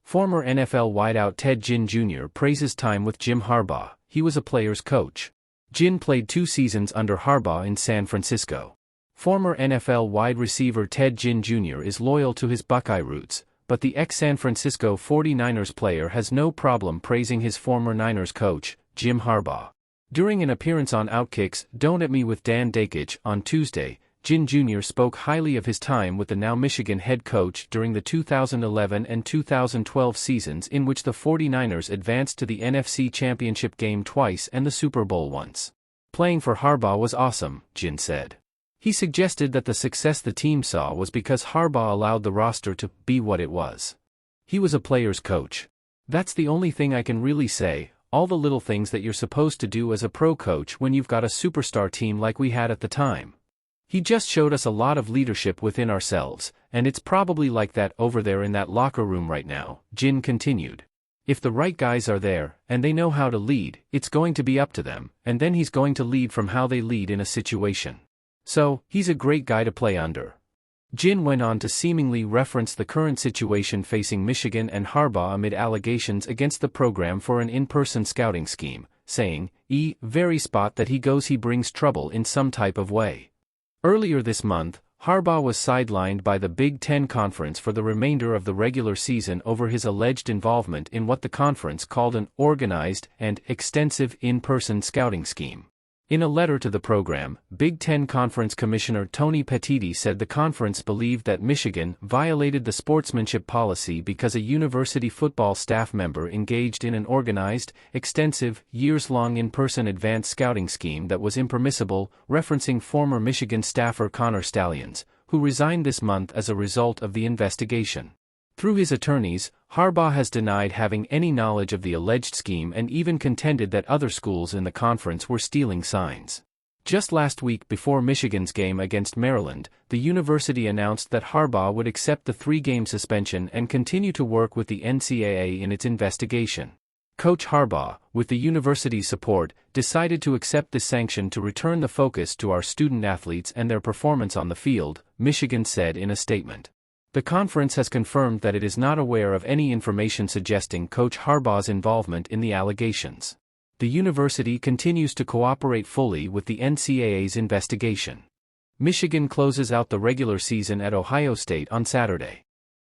Former NFL wideout Ted Ginn Jr. praises time with Jim Harbaugh. He was a player's coach. Ginn played 2 seasons under Harbaugh in San Francisco. Former NFL wide receiver Ted Ginn Jr. is loyal to his Buckeye roots, but the ex-San Francisco 49ers player has no problem praising his former Niners coach, Jim Harbaugh. During an appearance on Outkick's Don't At Me with Dan Dakich on Tuesday, Ginn Jr. spoke highly of his time with the now Michigan head coach during the 2011 and 2012 seasons in which the 49ers advanced to the NFC Championship game twice and the Super Bowl once. Playing for Harbaugh was awesome, Ginn said. He suggested that the success the team saw was because Harbaugh allowed the roster to be what it was. He was a player's coach. That's the only thing I can really say, all the little things that you're supposed to do as a pro coach when you've got a superstar team like we had at the time. He just showed us a lot of leadership within ourselves, and it's probably like that over there in that locker room right now, Ginn continued. If the right guys are there, and they know how to lead, it's going to be up to them, and then he's going to lead from how they lead in a situation. So, he's a great guy to play under. Ginn went on to seemingly reference the current situation facing Michigan and Harbaugh amid allegations against the program for an in-person scouting scheme, saying, very spot that he goes he brings trouble in some type of way. Earlier this month, Harbaugh was sidelined by the Big Ten Conference for the remainder of the regular season over his alleged involvement in what the conference called an organized and extensive in-person scouting scheme. In a letter to the program, Big Ten Conference Commissioner Tony Petitti said the conference believed that Michigan violated the sportsmanship policy because a university football staff member engaged in an organized, extensive, years-long in-person advanced scouting scheme that was impermissible, referencing former Michigan staffer Connor Stalions, who resigned this month as a result of the investigation. Through his attorneys, Harbaugh has denied having any knowledge of the alleged scheme and even contended that other schools in the conference were stealing signs. Just last week before Michigan's game against Maryland, the university announced that Harbaugh would accept the 3-game suspension and continue to work with the NCAA in its investigation. Coach Harbaugh, with the university's support, decided to accept this sanction to return the focus to our student athletes and their performance on the field, Michigan said in a statement. The conference has confirmed that it is not aware of any information suggesting Coach Harbaugh's involvement in the allegations. The university continues to cooperate fully with the NCAA's investigation. Michigan closes out the regular season at Ohio State on Saturday.